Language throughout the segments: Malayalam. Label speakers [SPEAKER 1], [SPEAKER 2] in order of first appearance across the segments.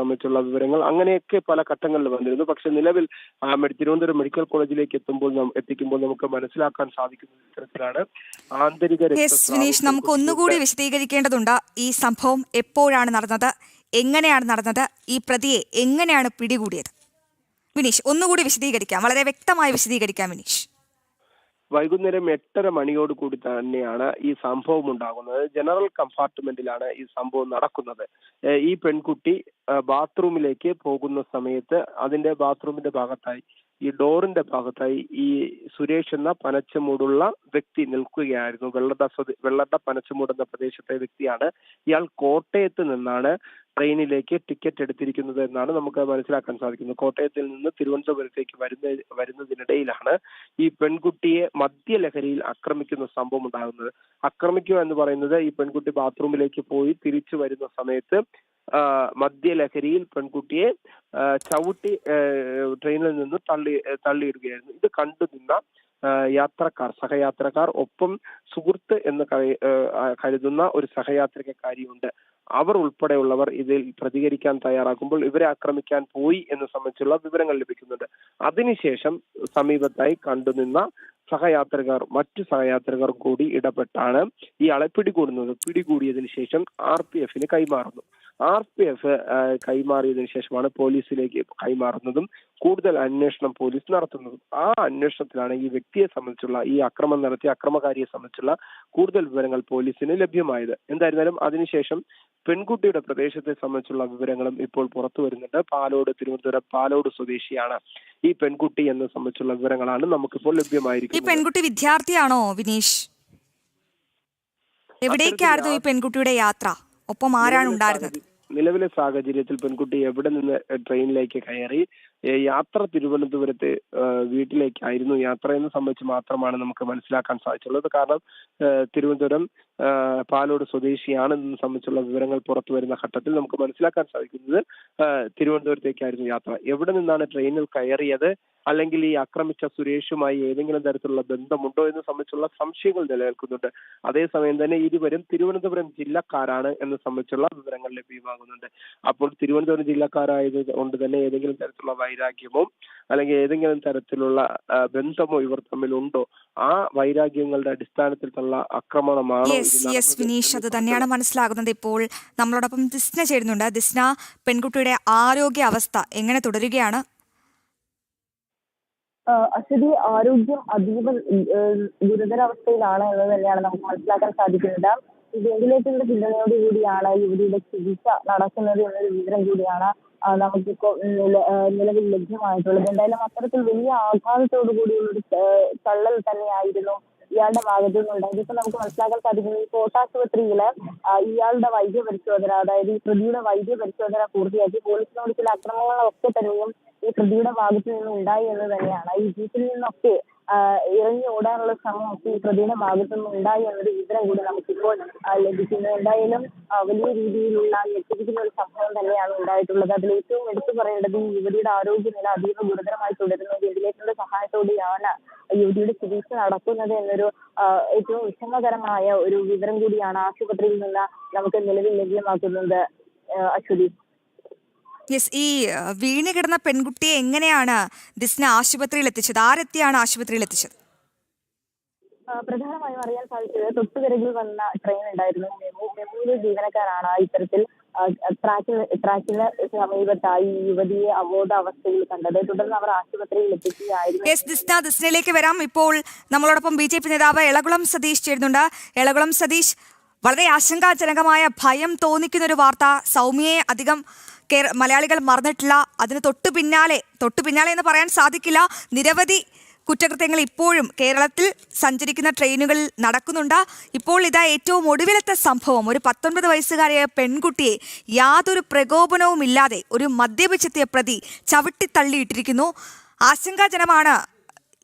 [SPEAKER 1] സംബന്ധിച്ചുള്ള വിവരങ്ങൾ അങ്ങനെയൊക്കെ പല ഘട്ടങ്ങളിൽ വന്നിരുന്നു. പക്ഷെ നിലവിൽ തിരുവനന്തപുരം മെഡിക്കൽ കോളേജിലേക്ക് എത്തിക്കുമ്പോൾ നമുക്ക് മനസ്സിലാക്കാൻ സാധിക്കുന്ന തരത്തിലാണ് ആന്തരിക
[SPEAKER 2] വിനീഷ്, നമുക്ക് ഒന്നുകൂടി വിശദീകരിക്കേണ്ടതുണ്ട്. ഈ സംഭവം എപ്പോഴാണ് നടന്നത്, എങ്ങനെയാണ് നടന്നത്, ഈ പ്രതിയെ എങ്ങനെയാണ് പിടികൂടിയത്? വിനീഷ്, ഒന്നുകൂടി വിശദീകരിക്കാം, വളരെ വ്യക്തമായി വിശദീകരിക്കാം വിനീഷ്.
[SPEAKER 1] വൈകുന്നേരം 8:30 മണിയോട് കൂടി തന്നെയാണ് ഈ സംഭവം ഉണ്ടാകുന്നത്. ജനറൽ കമ്പാർട്ട്മെന്റിലാണ് ഈ സംഭവം നടക്കുന്നത്. ഈ പെൺകുട്ടി ബാത്റൂമിലേക്ക് പോകുന്ന സമയത്ത് അതിന്റെ ബാത്റൂമിന്റെ ഭാഗത്തായി, ഈ ഡോറിന്റെ ഭാഗത്തായി ഈ സുരേഷ് എന്ന പനച്ചമൂടുള്ള വ്യക്തി നിൽക്കുകയായിരുന്നു. വെള്ളട പനച്ചമൂട് എന്ന പ്രദേശത്തെ വ്യക്തിയാണ്. ഇയാൾ കോട്ടയത്ത് നിന്നാണ് ട്രെയിനിലേക്ക് ടിക്കറ്റ് എടുത്തിരിക്കുന്നത് എന്നാണ് നമുക്ക് മനസ്സിലാക്കാൻ സാധിക്കുന്നത്. കോട്ടയത്തിൽ നിന്ന് തിരുവനന്തപുരത്തേക്ക് വരുന്നതിനിടയിലാണ് ഈ പെൺകുട്ടിയെ മദ്യലഹരിയിൽ ആക്രമിക്കുന്ന സംഭവം ഉണ്ടാകുന്നത്. ആക്രമിക്കുക എന്ന് പറയുന്നത്, ഈ പെൺകുട്ടി ബാത്റൂമിലേക്ക് പോയി തിരിച്ചു വരുന്ന സമയത്ത് മദ്യലഹരിയിൽ പെൺകുട്ടിയെ ചവിട്ടി ട്രെയിനിൽ നിന്ന് തള്ളിയിടുകയായിരുന്നു. ഇത് കണ്ടു നിന്ന സഹയാത്രക്കാർ, ഒപ്പം സുഹൃത്ത് എന്ന് കരുതുന്ന ഒരു സഹയാത്രികക്കാരിയുണ്ട്. അവർ ഉൾപ്പെടെയുള്ളവർ ഇതിൽ പ്രതികരിക്കാൻ തയ്യാറാക്കുമ്പോൾ ഇവരെ ആക്രമിക്കാൻ പോയി എന്ന് സംബന്ധിച്ചുള്ള വിവരങ്ങൾ ലഭിക്കുന്നുണ്ട്. അതിനുശേഷം സമീപത്തായി കണ്ടുനിന്ന മറ്റു സഹയാത്രികർ കൂടി ഇടപെട്ടാണ് ഇയാളെ പിടികൂടുന്നത്. പിടികൂടിയതിനു ശേഷം RPF കൈമാറുന്നു. RPF കൈമാറിയതിനു ശേഷമാണ് പോലീസിലേക്ക് കൈമാറുന്നതും കൂടുതൽ അന്വേഷണം പോലീസ് നടത്തുന്നതും. ആ അന്വേഷണത്തിലാണ് ഈ വ്യക്തിയെ സംബന്ധിച്ചുള്ള, ഈ അക്രമം നടത്തിയ അക്രമകാരിയെ സംബന്ധിച്ചുള്ള കൂടുതൽ വിവരങ്ങൾ പോലീസിന് ലഭ്യമായത്. എന്തായിരുന്നാലും അതിനുശേഷം പെൺകുട്ടിയുടെ പ്രദേശത്തെ സംബന്ധിച്ചുള്ള വിവരങ്ങളും ഇപ്പോൾ പുറത്തു വരുന്നുണ്ട്. തിരുവനന്തപുരം പാലോട് സ്വദേശിയാണ് ഈ പെൺകുട്ടി എന്ന സംബന്ധിച്ചുള്ള വിവരങ്ങളാണ് നമുക്കിപ്പോൾ ലഭ്യമായിരിക്കുന്നത്.
[SPEAKER 2] ഈ പെൺകുട്ടി വിദ്യാർത്ഥിയാണോ വിനീഷ്? എവിടേക്കായിരുന്നു ഈ പെൺകുട്ടിയുടെ യാത്ര? ഒപ്പം ആരാണ് ഉണ്ടായിരുന്നത്?
[SPEAKER 1] നിലവിലെ സാഹചര്യത്തിൽ പെൺകുട്ടി എവിടെ നിന്ന് ട്രെയിനിലേക്ക് കയറി യാത്ര തിരുവനന്തപുരത്തെ വീട്ടിലേക്കായിരുന്നു യാത്ര എന്ന് സംബന്ധിച്ച് മാത്രമാണ് നമുക്ക് മനസ്സിലാക്കാൻ സാധിച്ചുള്ളത്. കാരണം തിരുവനന്തപുരം പാലോട് സ്വദേശിയാണെന്ന് സംബന്ധിച്ചുള്ള വിവരങ്ങൾ പുറത്തു വരുന്ന ഘട്ടത്തിൽ നമുക്ക് മനസ്സിലാക്കാൻ സാധിക്കുന്നത് തിരുവനന്തപുരത്തേക്കായിരുന്നു യാത്ര. എവിടെ നിന്നാണ് ട്രെയിനിൽ കയറിയത്, അല്ലെങ്കിൽ ഈ ആക്രമിച്ച സുരേഷുമായി ഏതെങ്കിലും തരത്തിലുള്ള ബന്ധമുണ്ടോ എന്ന് സംബന്ധിച്ചുള്ള സംശയങ്ങൾ നിലനിൽക്കുന്നുണ്ട്. അതേസമയം തന്നെ ഇരുവരും തിരുവനന്തപുരം ജില്ലക്കാരാണ് എന്ന് സംബന്ധിച്ചുള്ള വിവരങ്ങൾ ലഭ്യമാകുന്നുണ്ട്. അപ്പോൾ തിരുവനന്തപുരം ജില്ലക്കാരായത് കൊണ്ട് തന്നെ ഏതെങ്കിലും തരത്തിലുള്ള വൈരാഗ്യമോ അല്ലെങ്കിൽ ഏതെങ്കിലും തരത്തിലുള്ള ബന്ധമോ ഇവർ തമ്മിലുണ്ടോ, ആ വൈരാഗ്യങ്ങളുടെ അടിസ്ഥാനത്തിലുള്ള ആക്രമണമാണോ?
[SPEAKER 2] വിനീഷ്, അത് തന്നെയാണ് മനസ്സിലാകുന്നത്. ഇപ്പോൾ നമ്മളോടൊപ്പം ദിസ്ന ചേരുന്നുണ്ട്. ദിസ്ന, പെൺകുട്ടിയുടെ ആരോഗ്യ അവസ്ഥ എങ്ങനെ തുടരുകയാണ്?
[SPEAKER 3] അശ്വതി, ആരോഗ്യം അതീവ ഗുരുതരാവസ്ഥയിലാണ് എന്ന് തന്നെയാണ് നമുക്ക് മനസ്സിലാക്കാൻ സാധിക്കുന്നത്. വെന്റിലേറ്ററിന്റെ പിന്തുണയോടുകൂടിയാണ് യുവതിയുടെ ചികിത്സ നടക്കുന്നത് എന്നൊരു വിവരം കൂടിയാണ് നമുക്കിപ്പോ നിലവിൽ ലഭ്യമായിട്ടുള്ളത്. എന്തായാലും അത്തരത്തിൽ വലിയ ആഘാതത്തോടു കൂടിയുള്ളൊരു തള്ളൽ തന്നെയായിരുന്നു ഇയാളുടെ ഭാഗത്തു നിന്നുണ്ടായത്. ഇപ്പൊ നമുക്ക് മനസ്സിലാക്കാൻ സാധിക്കുന്നത്, ഈ കോട്ടാശുപത്രിയില് ഇയാളുടെ വൈദ്യപരിശോധന, അതായത് ഈ പ്രതിയുടെ വൈദ്യപരിശോധന പൂർത്തിയാക്കി പോലീസിനോട് ചില അക്രമങ്ങളൊക്കെ തന്നെയും ഈ പ്രതിയുടെ ഭാഗത്തു നിന്നും ഉണ്ടായി എന്ന് തന്നെയാണ്. ഈ ജീപ്പിൽ നിന്നൊക്കെ ഇറങ്ങി ഓടാനുള്ള ശ്രമമൊക്കെ ഈ പ്രതിയുടെ ഭാഗത്തു നിന്നും ഉണ്ടായി എന്നൊരു വിവരം കൂടി നമുക്കിപ്പോൾ ലഭിക്കുന്നത്. എന്തായാലും വലിയ രീതിയിലുള്ള ഞെട്ടിപ്പിക്കുന്ന ഒരു സംഭവം തന്നെയാണ് ഉണ്ടായിട്ടുള്ളത്. അതിൽ ഏറ്റവും എടുത്തു പറയേണ്ടത് ഈ യുവതിയുടെ ആരോഗ്യനില അതീവ ഗുരുതരമായി തുടരുന്നു. വെന്റിലേറ്ററിന്റെ സഹായത്തോടെയാണ് യുവതിയുടെ ചികിത്സ നടക്കുന്നത് എന്നൊരു ഏറ്റവും വിഷമകരമായ ഒരു വിവരം കൂടിയാണ് ആശുപത്രിയിൽ നിന്ന് നമുക്ക് നിലവിൽ ലഭ്യമാക്കുന്നത്. അശ്വതി,
[SPEAKER 2] ഈ വീണ് കിടന്ന പെൺകുട്ടിയെ എങ്ങനെയാണ് ദിസ്ന ആശുപത്രിയിൽ എത്തിച്ചത്? ആരെത്തിയാണ് ആശുപത്രിയിൽ എത്തിച്ചത്?
[SPEAKER 3] പ്രധാനമായും അറിയാൻ സാധിച്ചത്, തൊട്ടുപിറകിൽ വന്ന ട്രെയിൻ ഉണ്ടായിരുന്നു. മെമുവിലെ ജീവനക്കാരാണ് ഇത്തരത്തിൽ ട്രാക്കിന് സമീപത്തായി യുവതിയെ അബോധാവസ്ഥയിൽ കണ്ടത്. തുടർന്ന് അവർ ആശുപത്രിയിൽ എത്തിക്കുകയായിരുന്നു.
[SPEAKER 2] ദിസ്നയിലേക്ക് വരാം. ഇപ്പോൾ നമ്മളോടൊപ്പം BJP നേതാവ് എളകുളം സതീഷ് ചേരുന്നുണ്ട്. എളകുളം സതീഷ്, വളരെ ആശങ്കാജനകമായ, ഭയം തോന്നിക്കുന്ന ഒരു വാർത്ത. സൗമ്യയെ അധികം മലയാളികൾ മറന്നിട്ടില്ല. അതിന് തൊട്ടു പിന്നാലെ എന്ന് പറയാൻ സാധിക്കില്ല, നിരവധി കുറ്റകൃത്യങ്ങൾ ഇപ്പോഴും കേരളത്തിൽ സഞ്ചരിക്കുന്ന ട്രെയിനുകളിൽ നടക്കുന്നുണ്ട്. ഇപ്പോൾ ഇതാ ഏറ്റവും ഒടുവിലത്തെ സംഭവം, ഒരു 19 വയസ്സുകാരിയായ പെൺകുട്ടിയെ യാതൊരു പ്രകോപനവും ഇല്ലാതെ ഒരു മദ്യപിച്ചെത്തിയ പ്രതി ചവിട്ടിത്തള്ളിയിട്ടിരിക്കുന്നു. ആശങ്കാജനമാണ്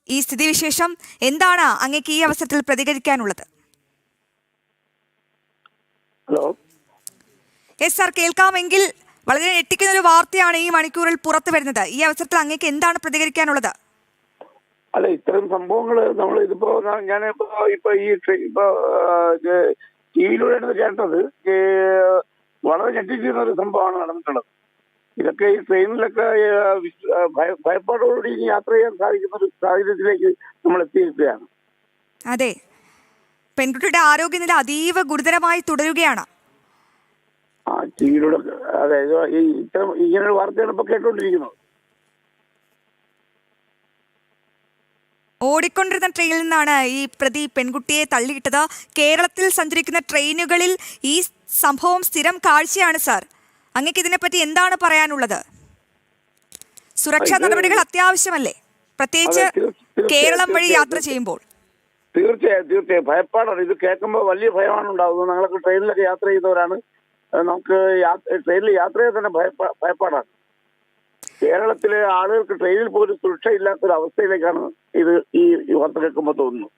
[SPEAKER 2] ഈ സ്ഥിതിവിശേഷം. എന്താണ് അങ്ങേക്ക് ഈ അവസരത്തിൽ പ്രതികരിക്കാനുള്ളത്?
[SPEAKER 1] Hello,
[SPEAKER 2] sir, കേൾക്കാമെങ്കിൽ. വളരെ ഞെട്ടിക്കുന്ന ഒരു വാർത്തയാണ് ഈ മണിക്കൂറിൽ പുറത്തു വരുന്നത്. ഈ അവസരത്തിൽ അങ്ങേക്ക് എന്താണ് പ്രതികരിക്കാനുള്ളത്?
[SPEAKER 4] അല്ല, ഇത്തരം സംഭവങ്ങൾ നമ്മൾ ഇതിപ്പോ ഞാനിപ്പോ ഈ ടിവിയിലൂടെയാണ് കേട്ടത്. വളരെ ഞെട്ടിക്കുന്ന ഒരു സംഭവമാണ് നടന്നിട്ടുള്ളത്. ഇതൊക്കെ ഈ ട്രെയിനിലൊക്കെ ഭയപ്പാടോടുകൂടി യാത്ര ചെയ്യാൻ സാധിക്കുന്ന ഒരു സാഹചര്യത്തിലേക്ക് നമ്മൾ എത്തിയിരിക്കുകയാണ്.
[SPEAKER 2] അതെ, പെൺകുട്ടിയുടെ ആരോഗ്യനില അതീവ ഗുരുതരമായി തുടരുകയാണ്.
[SPEAKER 4] ടിവിയിലൂടെ അതായത് ഇങ്ങനൊരു വാർത്തയാണ് ഇപ്പൊ കേട്ടോണ്ടിരിക്കുന്നത്.
[SPEAKER 2] ഓടിക്കൊണ്ടിരുന്ന ട്രെയിനിൽ നിന്നാണ് ഈ പ്രതി പെൺകുട്ടിയെ തള്ളിയിട്ടത്. കേരളത്തിൽ സഞ്ചരിക്കുന്ന ട്രെയിനുകളിൽ ഈ സംഭവം സ്ഥിരം കാഴ്ചയാണ് സാർ. അങ്ങക്ക് ഇതിനെപ്പറ്റി എന്താണ് പറയാനുള്ളത്? സുരക്ഷാ നടപടികൾ അത്യാവശ്യമല്ലേ, പ്രത്യേകിച്ച് കേരളം വഴി യാത്ര ചെയ്യുമ്പോൾ?
[SPEAKER 4] തീർച്ചയായും ഭയപ്പാടാണ്. ഇത് കേൾക്കുമ്പോൾ വലിയ ഭയമാണ് ഉണ്ടാകുന്നത്. ഞങ്ങളൊക്കെ ട്രെയിനിലൊക്കെ യാത്ര ചെയ്തവരാണ്. നമുക്ക് ട്രെയിനിൽ യാത്ര ചെയ്താൽ തന്നെ ഭയപ്പാടാണ്. കേരളത്തിലെ ആളുകൾക്ക് ട്രെയിനിൽ പോലും സുരക്ഷയില്ലാത്തൊരു അവസ്ഥയിലേക്കാണ് ഇത് ഈ വാർത്ത കേൾക്കുമ്പോൾ തോന്നുന്നു.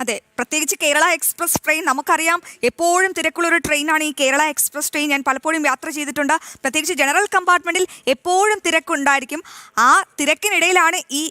[SPEAKER 2] അതെ, പ്രത്യേകിച്ച് കേരള എക്സ്പ്രസ് ട്രെയിൻ നമുക്കറിയാം എപ്പോഴും തിരക്കുള്ളൊരു ട്രെയിനാണ് ഈ കേരള എക്സ്പ്രസ് ട്രെയിൻ. ഞാൻ പലപ്പോഴും യാത്ര ചെയ്തിട്ടുണ്ട്. പ്രത്യേകിച്ച് ജനറൽ കമ്പാർട്ട്മെന്റിൽ എപ്പോഴും തിരക്കുണ്ടായിരിക്കും. ആ തിരക്കിനിടയിലാണ് ഈ